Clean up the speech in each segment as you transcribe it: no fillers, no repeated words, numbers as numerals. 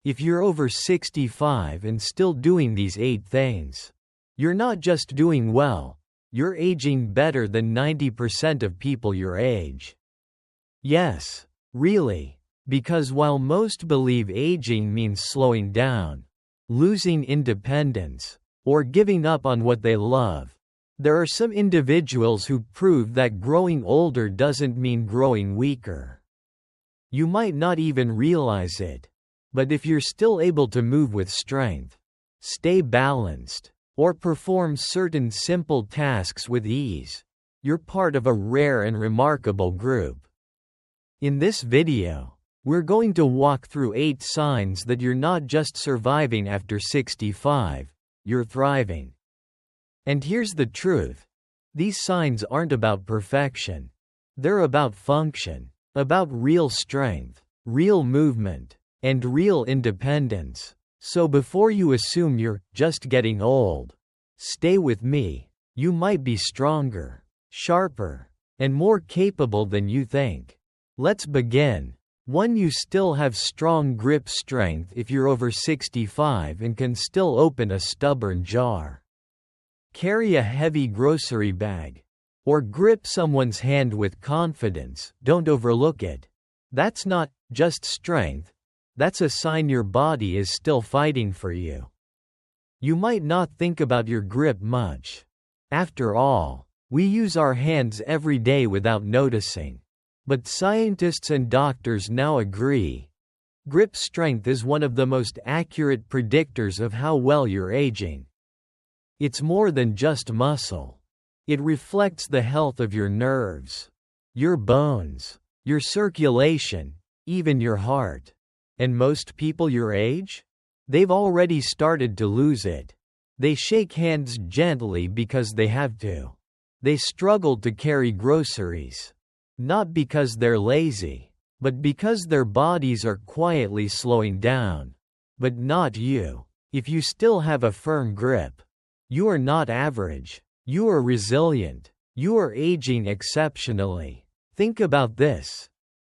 If you're over 65 and still doing these 8 things, you're not just doing well, you're aging better than 90% of people your age. Yes, really, because while most believe aging means slowing down, losing independence, or giving up on what they love, there are some individuals who prove that growing older doesn't mean growing weaker. You might not even realize it, but if you're still able to move with strength, stay balanced, or perform certain simple tasks with ease, you're part of a rare and remarkable group. In this video, we're going to walk through 8 signs that you're not just surviving after 65, you're thriving. And here's the truth. These signs aren't about perfection. They're about function, about real strength, real movement, and real independence. So before you assume you're just getting old, stay with me. You might be stronger, sharper, and more capable than you think. Let's begin. 1. You still have strong grip strength if you're over 65 and can still open a stubborn jar. Carry a heavy grocery bag, or grip someone's hand with confidence. Don't overlook it. That's not just strength, that's a sign your body is still fighting for you. You might not think about your grip much. After all, we use our hands every day without noticing. But scientists and doctors now agree. Grip strength is one of the most accurate predictors of how well you're aging. It's more than just muscle. It reflects the health of your nerves, your bones, your circulation, even your heart. And most people your age? They've already started to lose it. They shake hands gently because they have to. They struggle to carry groceries. Not because they're lazy, but because their bodies are quietly slowing down. But not you. If you still have a firm grip, you are not average. You are resilient. You are aging exceptionally. Think about this.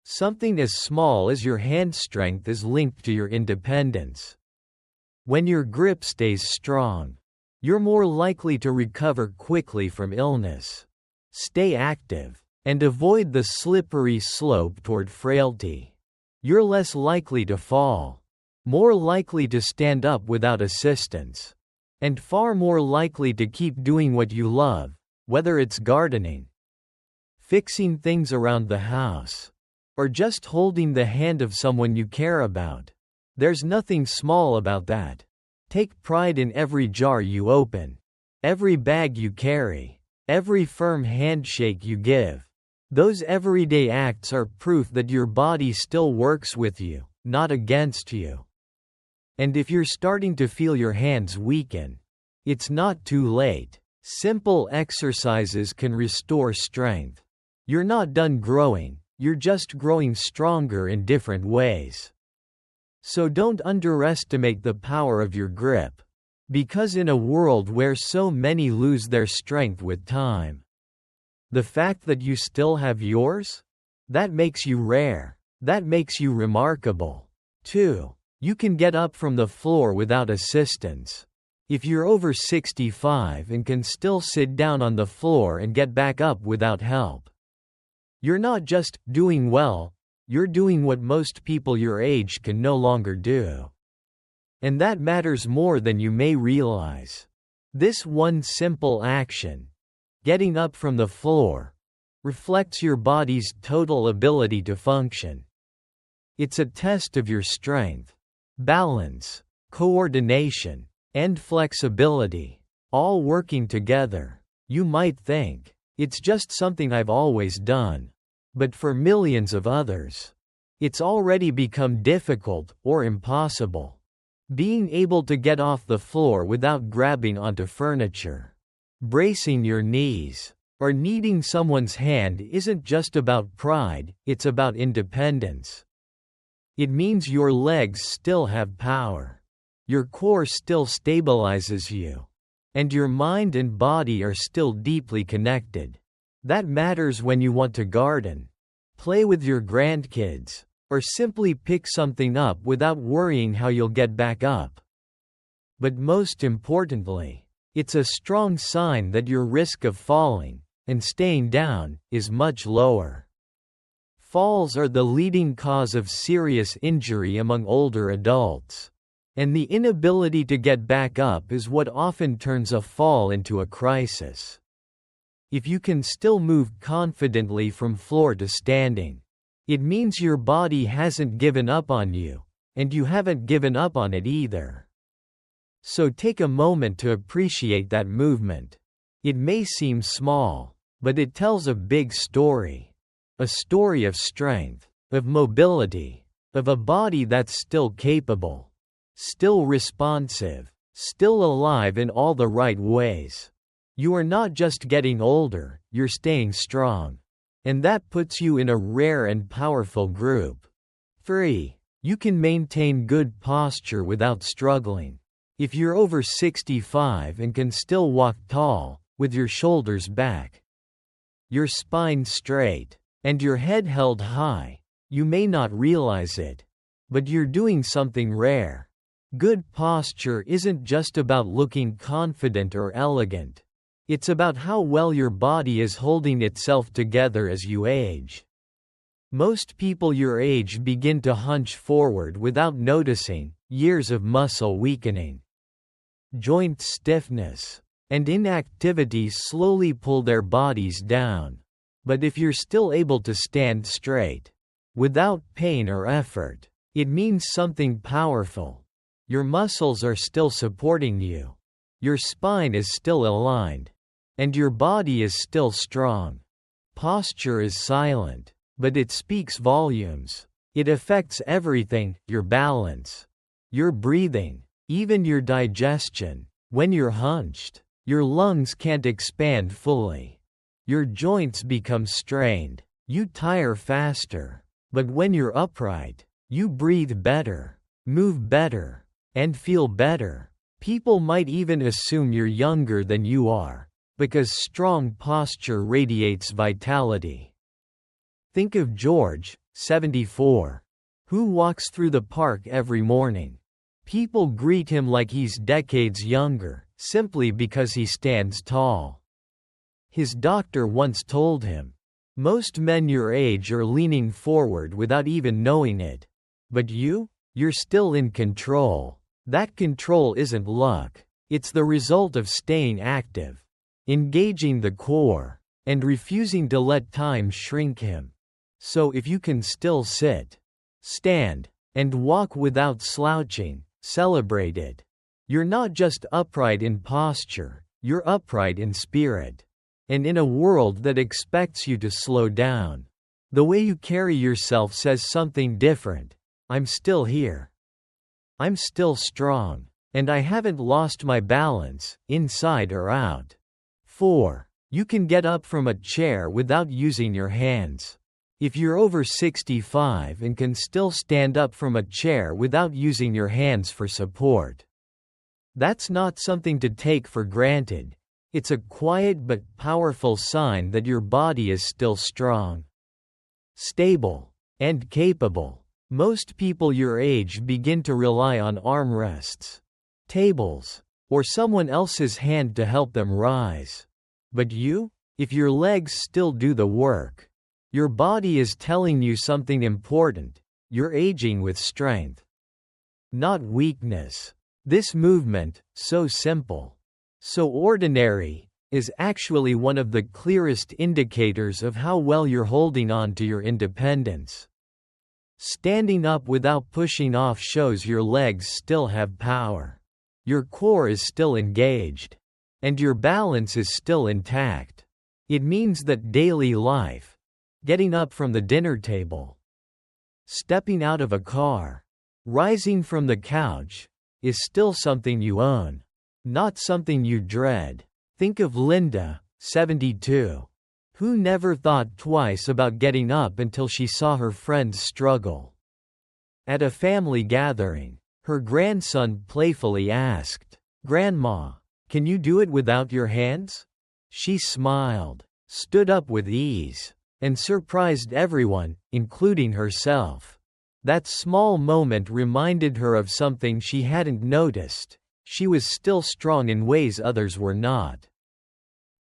Something as small as your hand strength is linked to your independence. When your grip stays strong, you're more likely to recover quickly from illness. Stay active, and avoid the slippery slope toward frailty. You're less likely to fall, more likely to stand up without assistance, and far more likely to keep doing what you love, whether it's gardening, fixing things around the house, or just holding the hand of someone you care about. There's nothing small about that. Take pride in every jar you open, every bag you carry, every firm handshake you give. Those everyday acts are proof that your body still works with you, not against you. And if you're starting to feel your hands weaken, it's not too late. Simple exercises can restore strength. You're not done growing, you're just growing stronger in different ways. So don't underestimate the power of your grip. Because in a world where so many lose their strength with time, the fact that you still have yours? That makes you rare. That makes you remarkable. 2. You can get up from the floor without assistance. If you're over 65 and can still sit down on the floor and get back up without help, you're not just doing well, you're doing what most people your age can no longer do. And that matters more than you may realize. This one simple action, getting up from the floor, reflects your body's total ability to function. It's a test of your strength, balance, coordination, and flexibility, all working together. You might think, it's just something I've always done. But for millions of others, it's already become difficult or impossible. Being able to get off the floor without grabbing onto furniture, bracing your knees, or needing someone's hand isn't just about pride, it's about independence. It means your legs still have power. Your core still stabilizes you. And your mind and body are still deeply connected. That matters when you want to garden, play with your grandkids, or simply pick something up without worrying how you'll get back up. But most importantly, it's a strong sign that your risk of falling and staying down is much lower. Falls are the leading cause of serious injury among older adults, and the inability to get back up is what often turns a fall into a crisis. If you can still move confidently from floor to standing, it means your body hasn't given up on you, and you haven't given up on it either. So take a moment to appreciate that movement. It may seem small, but it tells a big story. A story of strength, of mobility, of a body that's still capable, still responsive, still alive in all the right ways. You are not just getting older, you're staying strong. And that puts you in a rare and powerful group. 3. You can maintain good posture without struggling. If you're over 65 and can still walk tall, with your shoulders back, your spine straight, and your head held high, you may not realize it, but you're doing something rare. Good posture isn't just about looking confident or elegant. It's about how well your body is holding itself together as you age. Most people your age begin to hunch forward without noticing, years of muscle weakening, joint stiffness, and inactivity slowly pull their bodies down. But if you're still able to stand straight, without pain or effort, it means something powerful. Your muscles are still supporting you. Your spine is still aligned. And your body is still strong. Posture is silent, but it speaks volumes. It affects everything: your balance, your breathing, even your digestion. When you're hunched, your lungs can't expand fully. Your joints become strained. You tire faster. But when you're upright, you breathe better, move better, and feel better. People might even assume you're younger than you are, because strong posture radiates vitality. Think of George, 74, who walks through the park every morning. People greet him like he's decades younger, simply because he stands tall. His doctor once told him, "Most men your age are leaning forward without even knowing it. But you're still in control." That control isn't luck. It's the result of staying active, engaging the core, and refusing to let time shrink him. So if you can still sit, stand, and walk without slouching, celebrate it. You're not just upright in posture, you're upright in spirit. And in a world that expects you to slow down, the way you carry yourself says something different. I'm still here. I'm still strong. And I haven't lost my balance, inside or out. 4. You can get up from a chair without using your hands. If you're over 65 and can still stand up from a chair without using your hands for support, that's not something to take for granted. It's a quiet but powerful sign that your body is still strong, stable, and capable. Most people your age begin to rely on armrests, tables, or someone else's hand to help them rise. But if your legs still do the work, your body is telling you something important. You're aging with strength, not weakness. This movement, so simple, so ordinary, is actually one of the clearest indicators of how well you're holding on to your independence. Standing up without pushing off shows your legs still have power. Your core is still engaged. And your balance is still intact. It means that daily life, getting up from the dinner table, stepping out of a car, rising from the couch, is still something you own, not something you dread. Think of Linda, 72, who never thought twice about getting up until she saw her friends struggle. At a family gathering, her grandson playfully asked, "Grandma, can you do it without your hands?" She smiled, stood up with ease, and surprised everyone, including herself. That small moment reminded her of something she hadn't noticed. She was still strong in ways others were not.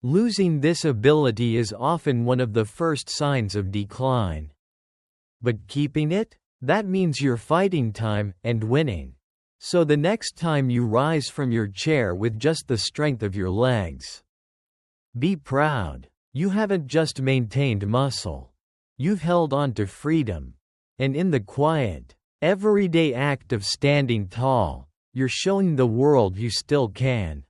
Losing this ability is often one of the first signs of decline. But keeping it? That means you're fighting time and winning. So the next time you rise from your chair with just the strength of your legs, be proud. You haven't just maintained muscle. You've held on to freedom. And in the quiet, everyday act of standing tall, you're showing the world you still can.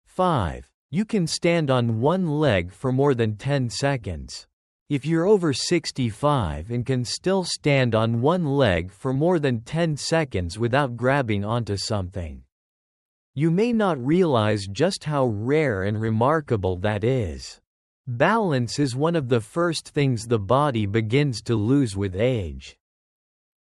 5. You can stand on one leg for more than 10 seconds. If you're over 65 and can still stand on one leg for more than 10 seconds without grabbing onto something, you may not realize just how rare and remarkable that is. Balance is one of the first things the body begins to lose with age.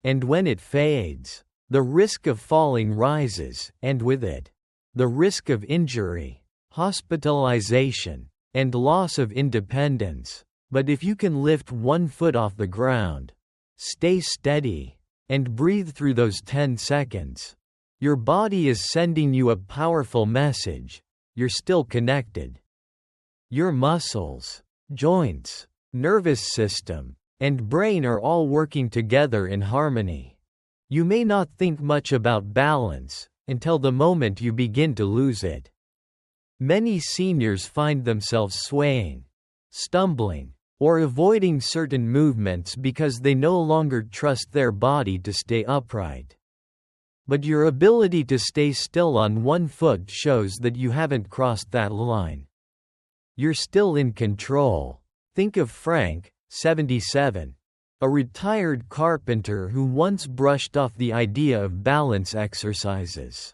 And when it fades, the risk of falling rises, and with it, the risk of injury, hospitalization, and loss of independence. But if you can lift one foot off the ground, stay steady, and breathe through those 10 seconds, your body is sending you a powerful message: you're still connected. Your muscles, joints, nervous system, and brain are all working together in harmony. You may not think much about balance until the moment you begin to lose it. Many seniors find themselves swaying, stumbling, or avoiding certain movements because they no longer trust their body to stay upright. But your ability to stay still on one foot shows that you haven't crossed that line. You're still in control. Think of Frank, 77, a retired carpenter who once brushed off the idea of balance exercises.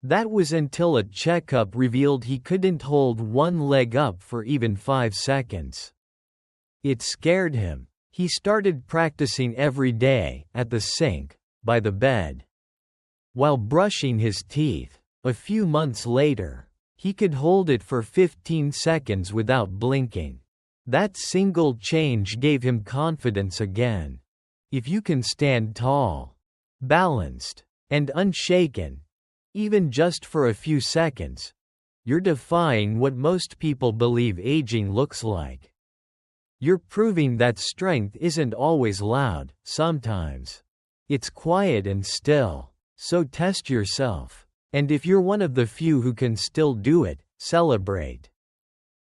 That was until a checkup revealed he couldn't hold one leg up for even 5 seconds. It scared him. He started practicing every day, at the sink, by the bed, while brushing his teeth. A few months later, he could hold it for 15 seconds without blinking. That single change gave him confidence again. If you can stand tall, balanced, and unshaken, even just for a few seconds, you're defying what most people believe aging looks like. You're proving that strength isn't always loud. Sometimes it's quiet and still. So test yourself. And if you're one of the few who can still do it, celebrate.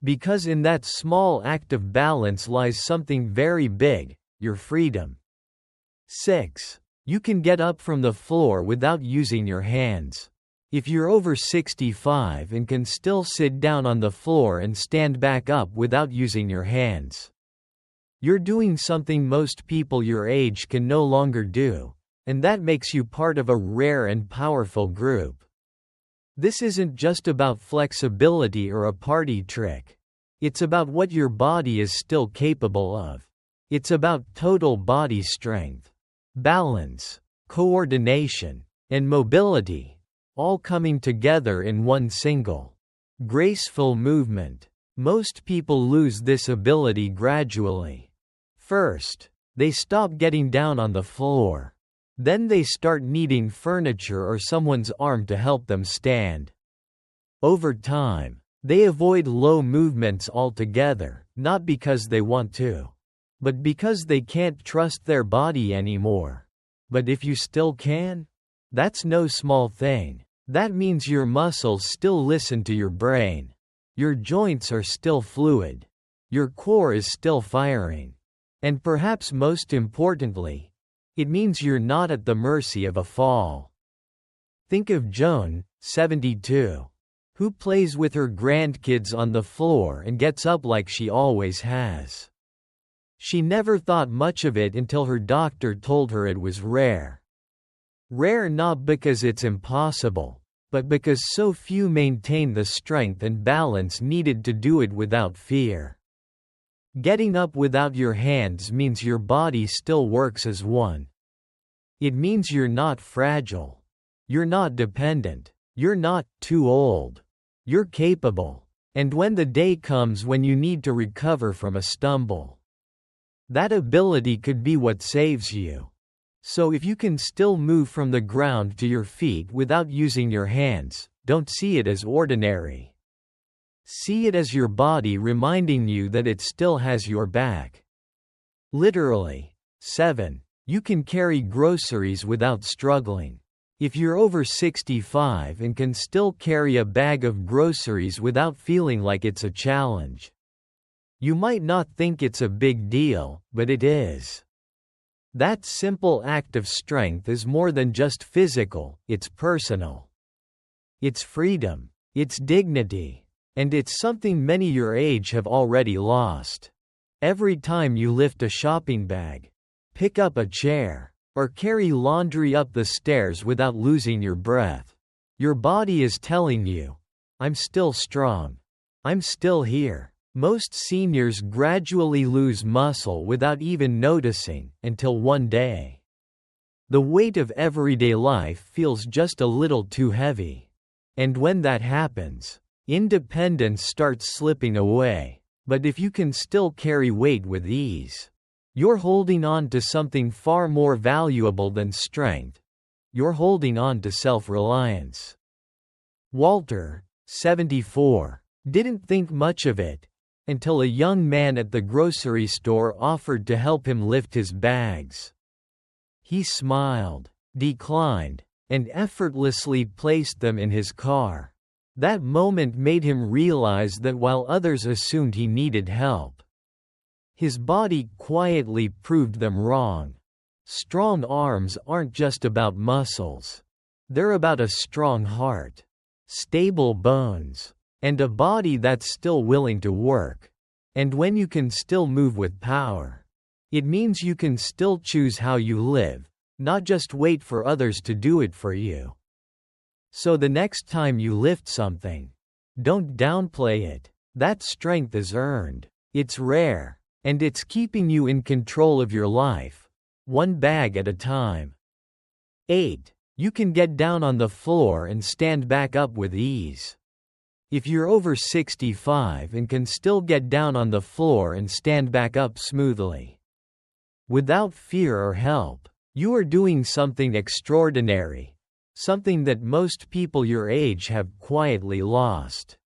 Because in that small act of balance lies something very big: your freedom. 6. You can get up from the floor without using your hands. If you're over 65 and can still sit down on the floor and stand back up without using your hands, you're doing something most people your age can no longer do, and that makes you part of a rare and powerful group. This isn't just about flexibility or a party trick. It's about what your body is still capable of. It's about total body strength, balance, coordination, and mobility, all coming together in one single, graceful movement. Most people lose this ability gradually. First, they stop getting down on the floor. Then they start needing furniture or someone's arm to help them stand. Over time, they avoid low movements altogether, not because they want to, but because they can't trust their body anymore. But if you still can, that's no small thing. That means your muscles still listen to your brain. Your joints are still fluid. Your core is still firing. And perhaps most importantly, it means you're not at the mercy of a fall. Think of Joan, 72, who plays with her grandkids on the floor and gets up like she always has. She never thought much of it until her doctor told her it was rare. Rare not because it's impossible, but because so few maintain the strength and balance needed to do it without fear. Getting up without your hands means your body still works as one. It means you're not fragile. You're not dependent. You're not too old. You're capable. And when the day comes when you need to recover from a stumble, that ability could be what saves you. So if you can still move from the ground to your feet without using your hands, don't see it as ordinary. See it as your body reminding you that it still has your back. Literally. 7. You can carry groceries without struggling. If you're over 65 and can still carry a bag of groceries without feeling like it's a challenge, you might not think it's a big deal, but it is. That simple act of strength is more than just physical, it's personal. It's freedom, it's dignity, and it's something many your age have already lost. Every time you lift a shopping bag, pick up a chair, or carry laundry up the stairs without losing your breath, your body is telling you, I'm still strong. I'm still here. Most seniors gradually lose muscle without even noticing, until one day, the weight of everyday life feels just a little too heavy. And when that happens, independence starts slipping away. But if you can still carry weight with ease, you're holding on to something far more valuable than strength. You're holding on to self-reliance. Walter, 74, didn't think much of it until a young man at the grocery store offered to help him lift his bags. He smiled, declined, and effortlessly placed them in his car. That moment made him realize that while others assumed he needed help, his body quietly proved them wrong. Strong arms aren't just about muscles. They're about a strong heart, stable bones, and a body that's still willing to work. And when you can still move with power, it means you can still choose how you live, not just wait for others to do it for you. So the next time you lift something, don't downplay it. That strength is earned. It's rare, and it's keeping you in control of your life, one bag at a time. 8. You can get down on the floor and stand back up with ease. If you're over 65 and can still get down on the floor and stand back up smoothly, without fear or help, you are doing something extraordinary, something that most people your age have quietly lost.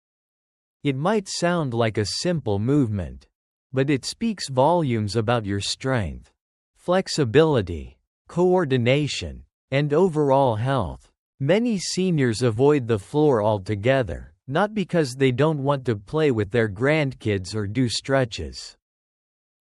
It might sound like a simple movement, but it speaks volumes about your strength, flexibility, coordination, and overall health. Many seniors avoid the floor altogether, not because they don't want to play with their grandkids or do stretches,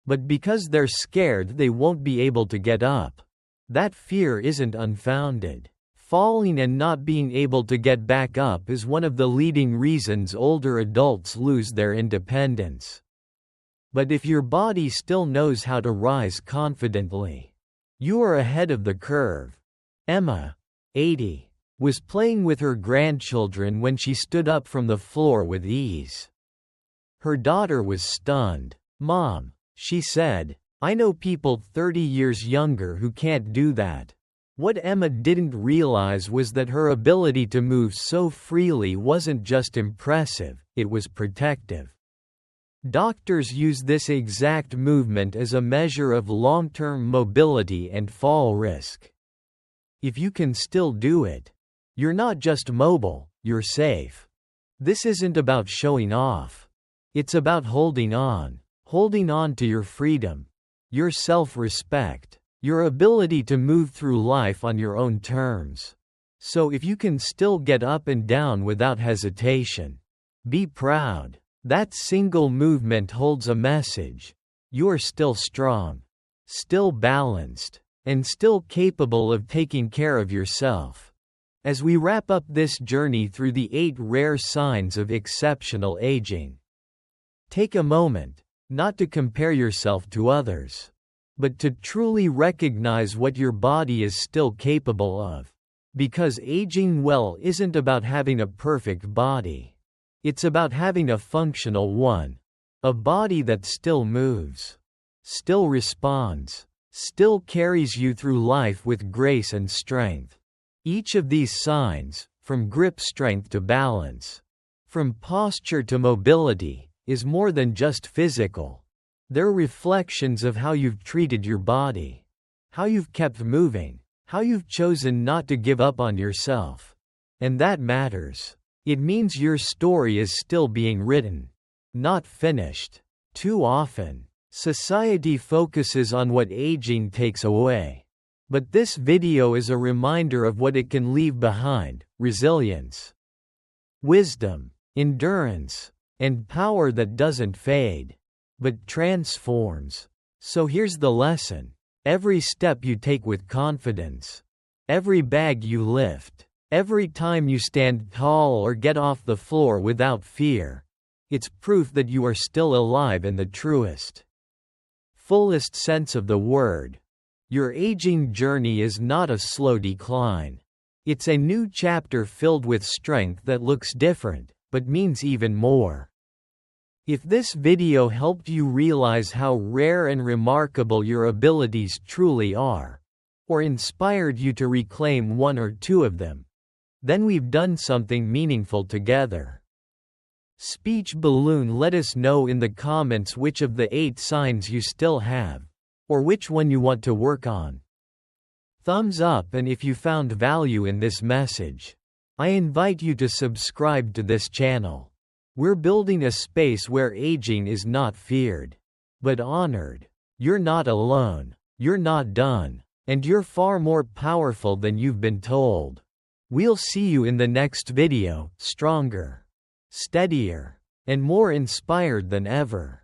but because they're scared they won't be able to get up. That fear isn't unfounded. Falling and not being able to get back up is one of the leading reasons older adults lose their independence. But if your body still knows how to rise confidently, you are ahead of the curve. Emma, 80, was playing with her grandchildren when she stood up from the floor with ease. Her daughter was stunned. "Mom," she said, "I know people 30 years younger who can't do that." What Emma didn't realize was that her ability to move so freely wasn't just impressive, it was protective. Doctors use this exact movement as a measure of long-term mobility and fall risk. If you can still do it, you're not just mobile, you're safe. This isn't about showing off. It's about holding on to your freedom, your self-respect, your ability to move through life on your own terms. So if you can still get up and down without hesitation, be proud. That single movement holds a message. You're still strong, still balanced, and still capable of taking care of yourself. As we wrap up this journey through the 8 rare signs of exceptional aging, take a moment, not to compare yourself to others, but to truly recognize what your body is still capable of. Because aging well isn't about having a perfect body. It's about having a functional one. A body that still moves, still responds, still carries you through life with grace and strength. Each of these signs, from grip strength to balance, from posture to mobility, is more than just physical. They're reflections of how you've treated your body, how you've kept moving, how you've chosen not to give up on yourself. And that matters. It means your story is still being written, not finished. Too often, society focuses on what aging takes away. But this video is a reminder of what it can leave behind: resilience, wisdom, endurance, and power that doesn't fade, but transforms. So here's the lesson. Every step you take with confidence, every bag you lift, every time you stand tall or get off the floor without fear, it's proof that you are still alive in the truest, fullest sense of the word. Your aging journey is not a slow decline. It's a new chapter filled with strength that looks different, but means even more. If this video helped you realize how rare and remarkable your abilities truly are, or inspired you to reclaim one or two of them, then we've done something meaningful together. Speech Balloon, let us know in the comments which of the 8 signs you still have, or which one you want to work on. Thumbs up, and if you found value in this message, I invite you to subscribe to this channel. We're building a space where aging is not feared, but honored. You're not alone, you're not done, and you're far more powerful than you've been told. We'll see you in the next video, stronger, steadier, and more inspired than ever.